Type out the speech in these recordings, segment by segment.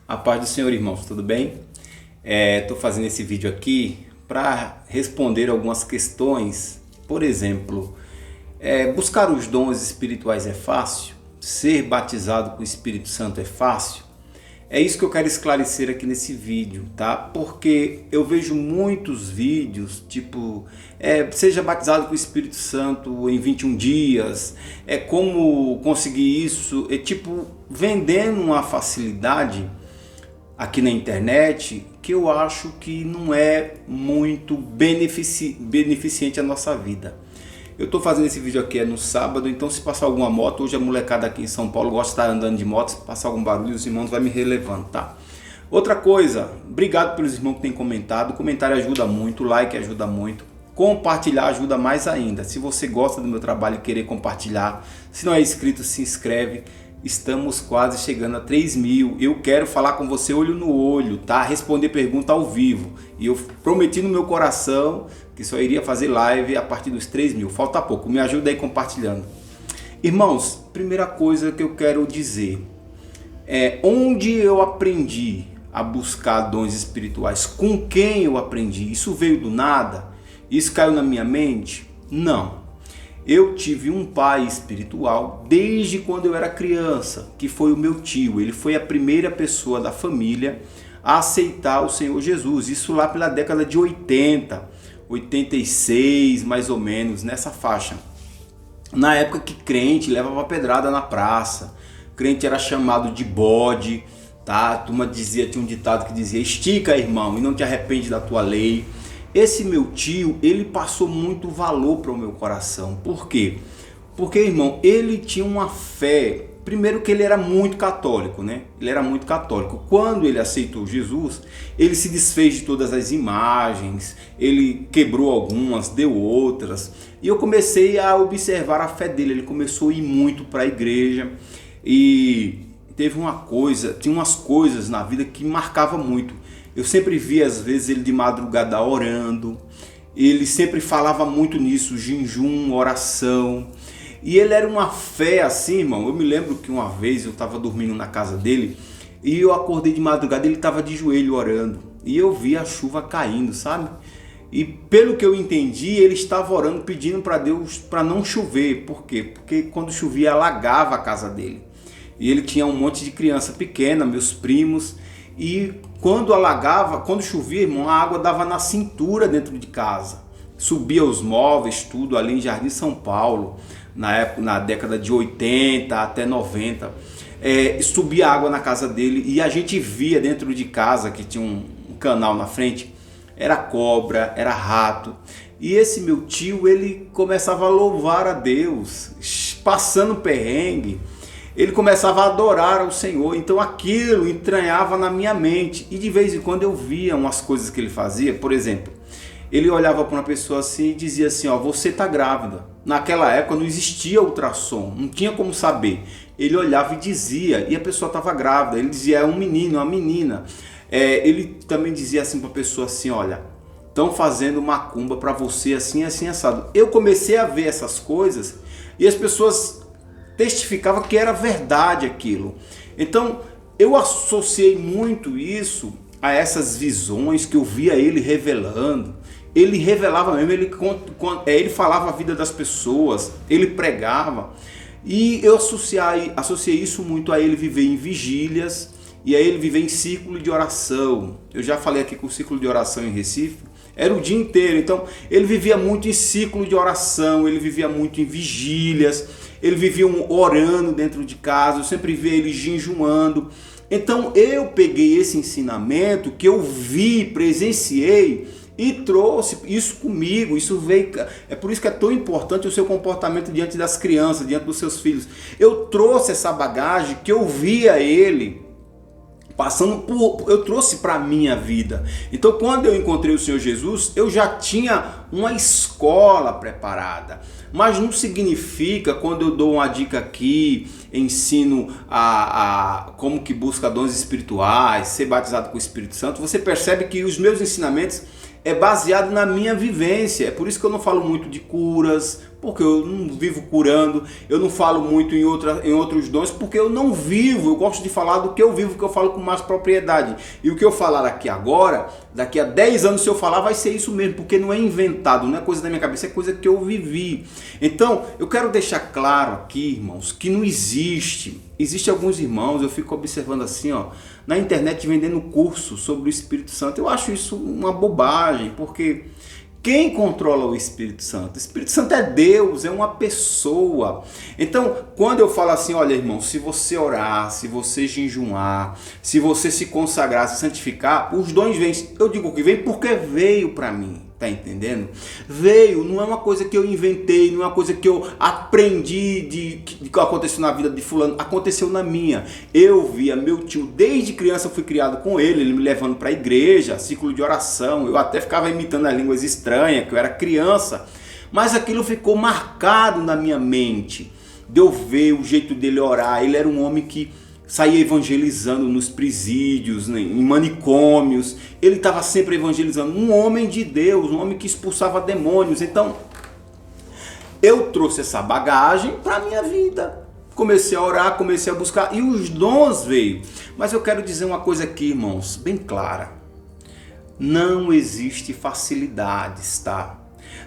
A paz do Senhor, irmãos, tudo bem? Estou fazendo esse vídeo aqui para responder algumas questões. Por exemplo, buscar os dons espirituais é fácil? Ser batizado com o Espírito Santo é fácil? É isso que eu quero esclarecer aqui nesse vídeo, tá? Porque eu vejo muitos vídeos, tipo, seja batizado com o Espírito Santo em 21 dias, como conseguir isso, tipo, vendendo uma facilidade aqui na internet que eu acho que não é muito beneficente à nossa vida. Eu estou fazendo esse vídeo aqui no sábado, então se passar alguma moto, hoje a molecada aqui em São Paulo gosta de estar andando de moto, se passar algum barulho, os irmãos vão me relevando, tá? Outra coisa, obrigado pelos irmãos que têm comentado, o comentário ajuda muito, o like ajuda muito, compartilhar ajuda mais ainda. Se você gosta do meu trabalho e querer compartilhar, se não é inscrito, se inscreve. Estamos quase chegando a 3.000. Eu quero falar com você olho no olho, tá? Responder pergunta ao vivo. E eu prometi no meu coração que só iria fazer live a partir dos 3.000. Falta pouco, me ajuda aí compartilhando. Irmãos, primeira coisa que eu quero dizer onde eu aprendi a buscar dons espirituais, com quem eu aprendi. Isso veio do nada? Isso caiu na minha mente? Não. Eu tive um pai espiritual desde quando eu era criança, que foi o meu tio. Ele foi a primeira pessoa da família a aceitar o Senhor Jesus. Isso lá pela década de 80, 86 mais ou menos, nessa faixa. Na época que crente levava pedrada na praça, crente era chamado de bode, tá? A turma dizia, tinha um ditado que dizia: estica, irmão, e não te arrepende da tua lei. Esse meu tio, ele passou muito valor para o meu coração. Por quê? Porque, irmão, ele tinha uma fé. Primeiro que ele era muito católico, né? Ele era muito católico. Quando ele aceitou Jesus, ele se desfez de todas as imagens, ele quebrou algumas, deu outras. E eu comecei a observar a fé dele. Ele começou a ir muito para a igreja e teve uma coisa, tinha umas coisas na vida que marcava muito. Eu sempre via às vezes ele de madrugada orando, ele sempre falava muito nisso, jejum, oração, e ele era uma fé assim, irmão. Eu me lembro que uma vez eu estava dormindo na casa dele e eu acordei de madrugada, ele estava de joelho orando e eu vi a chuva caindo, sabe? E pelo que eu entendi, ele estava orando, pedindo para Deus para não chover. Por quê? Porque quando chovia alagava a casa dele e ele tinha um monte de criança pequena, meus primos. E quando alagava, quando chovia, irmão, a água dava na cintura dentro de casa. Subia os móveis, tudo ali em Jardim São Paulo, na época, na década de 80 até 90. Subia água na casa dele e a gente via dentro de casa, que tinha um canal na frente, era cobra, era rato. E esse meu tio, ele começava a louvar a Deus, passando perrengue. Ele começava a adorar ao Senhor, então aquilo entranhava na minha mente. E de vez em quando eu via umas coisas que ele fazia. Por exemplo, ele olhava para uma pessoa assim e dizia assim: ó, você está grávida. Naquela época não existia ultrassom, não tinha como saber. Ele olhava e dizia, e a pessoa estava grávida. Ele dizia: é um menino, uma menina. Ele também dizia assim para a pessoa assim: olha, estão fazendo macumba para você assim, assim, assado. Eu comecei a ver essas coisas e as pessoas testificava que era verdade aquilo. Então eu associei muito isso a essas visões que eu via ele revelando. Ele revelava mesmo, ele falava a vida das pessoas, ele pregava. E eu associei isso muito a ele viver em vigílias e a ele viver em círculo de oração. Eu já falei aqui que o círculo de oração em Recife era o dia inteiro. Então ele vivia muito em círculo de oração, ele vivia muito em vigílias, ele vivia orando dentro de casa. Eu sempre via ele jejuando. Então eu peguei esse ensinamento que eu vi, presenciei e trouxe isso comigo. Isso veio. É por isso que é tão importante o seu comportamento diante das crianças, diante dos seus filhos. Eu trouxe essa bagagem que eu via ele passando por, eu trouxe para a minha vida. Então quando eu encontrei o Senhor Jesus, eu já tinha uma escola preparada. Mas não significa, quando eu dou uma dica aqui, ensino a como que busca dons espirituais, ser batizado com o Espírito Santo, você percebe que os meus ensinamentos é baseado na minha vivência. É por isso que eu não falo muito de curas, porque eu não vivo curando, eu não falo muito em outros dons, porque eu não vivo, eu gosto de falar do que eu vivo, que eu falo com mais propriedade. E o que eu falar aqui agora, daqui a 10 anos se eu falar, vai ser isso mesmo, porque não é inventado, não é coisa da minha cabeça, é coisa que eu vivi. Então, eu quero deixar claro aqui, irmãos, que não existe alguns irmãos, eu fico observando assim, ó, na internet vendendo curso sobre o Espírito Santo. Eu acho isso uma bobagem, porque quem controla o Espírito Santo? O Espírito Santo é Deus, é uma pessoa. Então, quando eu falo assim, olha, irmão, se você orar, se você jejuar, se você se consagrar, se santificar, os dons vêm. Eu digo que vem porque veio para mim. Tá entendendo? Veio, não é uma coisa que eu inventei, não é uma coisa que eu aprendi de que aconteceu na vida de fulano, aconteceu na minha. Eu via meu tio, desde criança eu fui criado com ele me levando para a igreja, ciclo de oração, eu até ficava imitando as línguas estranhas, que eu era criança, mas aquilo ficou marcado na minha mente, de eu ver o jeito dele orar. Ele era um homem que saía evangelizando nos presídios, né, em manicômios. Ele estava sempre evangelizando. Um homem de Deus, um homem que expulsava demônios. Então, eu trouxe essa bagagem para a minha vida. Comecei a orar, comecei a buscar e os dons veio. Mas eu quero dizer uma coisa aqui, irmãos, bem clara. Não existe facilidades, tá?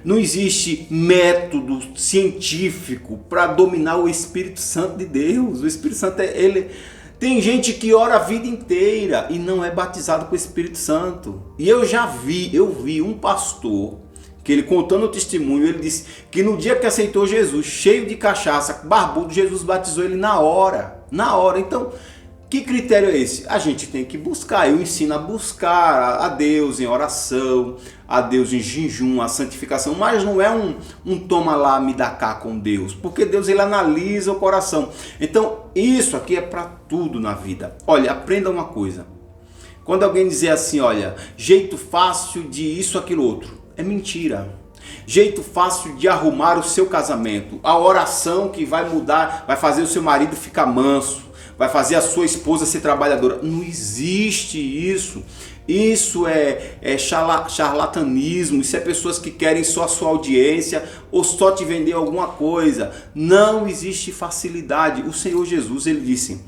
Não existe método científico para dominar o Espírito Santo de Deus. O Espírito Santo, ele... Tem gente que ora a vida inteira e não é batizado com o Espírito Santo. E eu vi um pastor, que ele contando o testemunho, ele disse que no dia que aceitou Jesus, cheio de cachaça, barbudo, Jesus batizou ele na hora. Na hora. Então, que critério é esse? A gente tem que buscar. Eu ensino a buscar a Deus em oração, a Deus em jejum, a santificação, mas não é um toma lá, me dá cá com Deus, porque Deus ele analisa o coração. Então isso aqui é para tudo na vida. Olha, aprenda uma coisa. Quando alguém dizer assim, olha, jeito fácil de isso, aquilo, outro, é mentira. Jeito fácil de arrumar o seu casamento, a oração que vai mudar, vai fazer o seu marido ficar manso, vai fazer a sua esposa ser trabalhadora. Não existe isso. Isso é charlatanismo, isso é pessoas que querem só a sua audiência ou só te vender alguma coisa. Não existe facilidade. O Senhor Jesus, ele disse,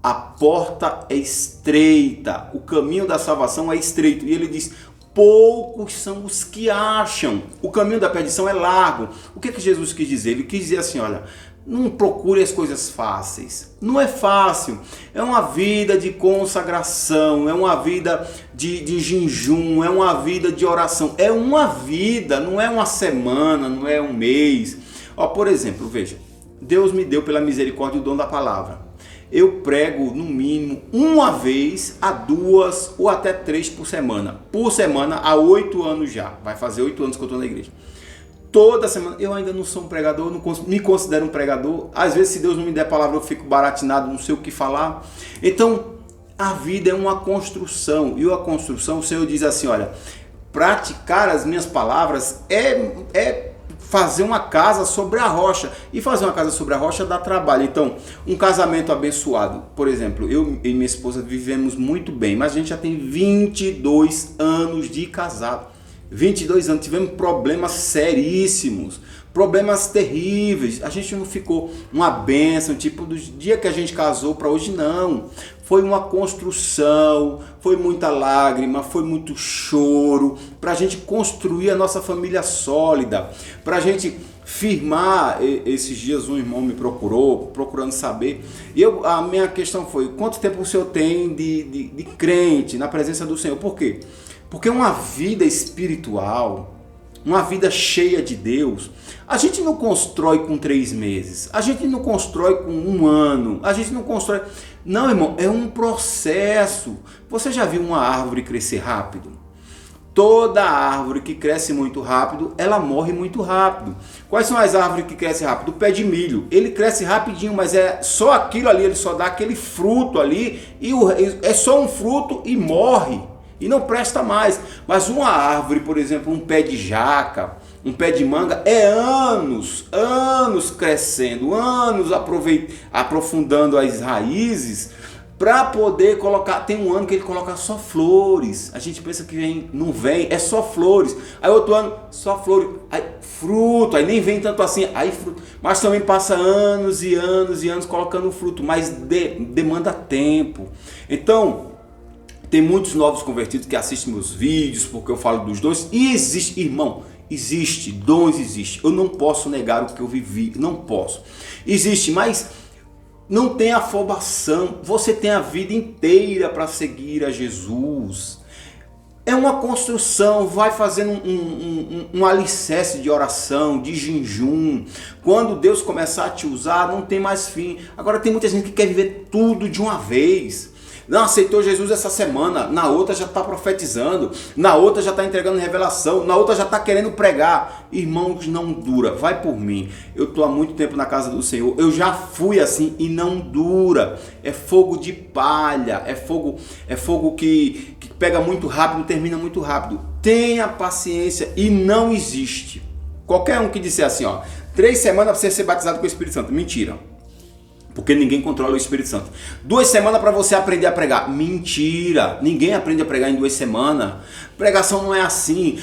a porta é estreita, o caminho da salvação é estreito. E ele diz, poucos são os que acham. O caminho da perdição é largo. O que Jesus quis dizer? Ele quis dizer assim, olha, não procure as coisas fáceis. Não é fácil. É uma vida de consagração, é uma vida de jejum, é uma vida de oração. É uma vida, não é uma semana, não é um mês. Ó, por exemplo, veja, Deus me deu pela misericórdia o dom da palavra. Eu prego no mínimo uma vez a 2 ou até 3 por semana. Por semana há 8 anos já. Vai fazer 8 anos que eu estou na igreja. Toda semana, eu ainda não sou um pregador, não me considero um pregador. Às vezes, se Deus não me der palavra, eu fico baratinado, não sei o que falar. Então, a vida é uma construção. E a construção, o Senhor diz assim, olha, praticar as minhas palavras é fazer uma casa sobre a rocha. E fazer uma casa sobre a rocha dá trabalho. Então, um casamento abençoado. Por exemplo, eu e minha esposa vivemos muito bem, mas a gente já tem 22 anos de casado. 22 anos, tivemos problemas seríssimos, problemas terríveis. A gente não ficou uma bênção, tipo do dia que a gente casou para hoje, não. Foi uma construção, foi muita lágrima, foi muito choro, para a gente construir a nossa família sólida, para a gente firmar. Esses dias um irmão me procurando saber, e a minha questão foi, quanto tempo o senhor tem de crente na presença do Senhor? Por quê? Porque uma vida espiritual, uma vida cheia de Deus, a gente não constrói com 3 meses, a gente não constrói com 1 ano, a gente não constrói... Não, irmão, é um processo. Você já viu uma árvore crescer rápido? Toda árvore que cresce muito rápido, ela morre muito rápido. Quais são as árvores que crescem rápido? O pé de milho, ele cresce rapidinho, mas é só aquilo ali, ele só dá aquele fruto ali, e é só um fruto e morre. E não presta mais. Mas uma árvore, por exemplo, um pé de jaca, um pé de manga, é anos crescendo, anos aprofundando as raízes, para poder colocar. Tem um ano que ele coloca só flores. A gente pensa que vem, não vem, é só flores. Aí outro ano, só flores. Aí fruto, aí nem vem tanto assim. Aí fruto. Mas também passa anos e anos e anos colocando fruto, mas demanda tempo. Então, tem muitos novos convertidos que assistem meus vídeos porque eu falo dos dons. E existe, irmão, existe, dons existe. Eu não posso negar o que eu vivi, não posso. Existe, mas não tem afobação. Você tem a vida inteira para seguir a Jesus. É uma construção, vai fazendo um alicerce de oração, de jejum. Quando Deus começar a te usar, não tem mais fim. Agora tem muita gente que quer viver tudo de uma vez. Não aceitou Jesus essa semana, na outra já está profetizando, na outra já está entregando revelação, na outra já está querendo pregar. Irmãos, não dura, vai por mim. Eu estou há muito tempo na casa do Senhor, eu já fui assim e não dura. É fogo de palha, é fogo que pega muito rápido, termina muito rápido. Tenha paciência e não existe. Qualquer um que disser assim, 3 semanas para você ser batizado com o Espírito Santo, mentira. Porque ninguém controla o Espírito Santo. 2 semanas para você aprender a pregar. Mentira. Ninguém aprende a pregar em 2 semanas. Pregação não é assim.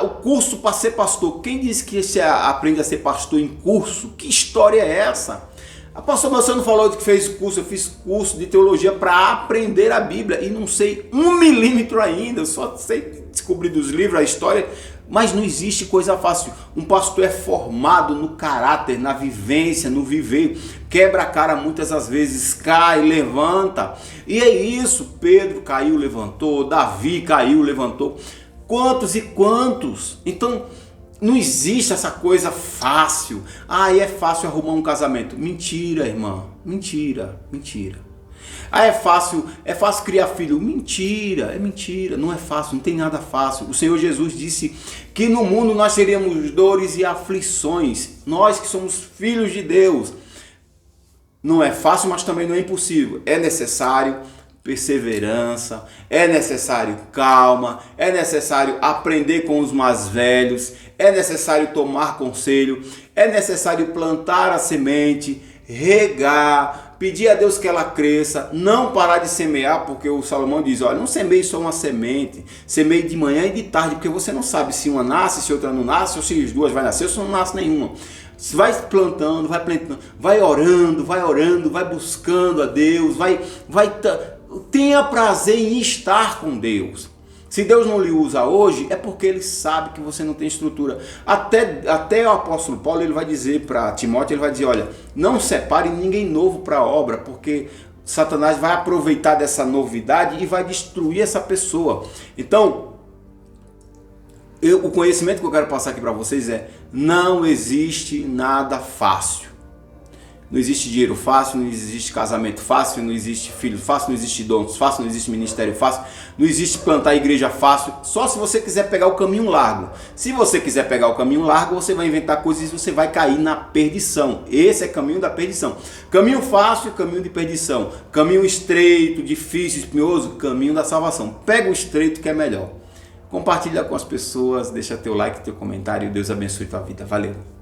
O curso para ser pastor. Quem disse que você aprende a ser pastor em curso? Que história é essa? A pastor Marcelo falou que fez curso. Eu fiz curso de teologia para aprender a Bíblia. E não sei 1 milímetro ainda. Eu só sei descobrir dos livros a história. Mas não existe coisa fácil. Um pastor é formado no caráter, na vivência, no viver. Quebra a cara muitas das vezes, cai, levanta. E é isso. Pedro caiu, levantou. Davi caiu, levantou. Quantos e quantos? Então, não existe essa coisa fácil. É fácil arrumar um casamento. Mentira, irmã. Mentira, mentira. É fácil criar filho. Mentira, é mentira, não é fácil, não tem nada fácil. O Senhor Jesus disse que no mundo nós teríamos dores e aflições. Nós que somos filhos de Deus. Não é fácil, mas também não é impossível. É necessário perseverança, é necessário calma, é necessário aprender com os mais velhos, é necessário tomar conselho, é necessário plantar a semente, regar, pedir a Deus que ela cresça, não parar de semear, porque o Salomão diz, olha, não semeie só uma semente, semeie de manhã e de tarde, porque você não sabe se uma nasce, se outra não nasce, ou se as duas vai nascer, ou se não nasce nenhuma. Vai plantando, vai orando, vai buscando a Deus, tenha prazer em estar com Deus. Se Deus não lhe usa hoje, é porque Ele sabe que você não tem estrutura. Até o apóstolo Paulo, ele vai dizer para Timóteo, ele vai dizer, olha, não separe ninguém novo para a obra, porque Satanás vai aproveitar dessa novidade e vai destruir essa pessoa. Então, o conhecimento que eu quero passar aqui para vocês é, não existe nada fácil. Não existe dinheiro fácil, não existe casamento fácil, não existe filho fácil, não existe dons fácil, não existe ministério fácil, não existe plantar igreja fácil, só se você quiser pegar o caminho largo. Se você quiser pegar o caminho largo, você vai inventar coisas e você vai cair na perdição. Esse é o caminho da perdição. Caminho fácil, caminho de perdição. Caminho estreito, difícil, espinhoso, caminho da salvação. Pega o estreito que é melhor. Compartilha com as pessoas, deixa teu like, teu comentário, Deus abençoe tua vida. Valeu!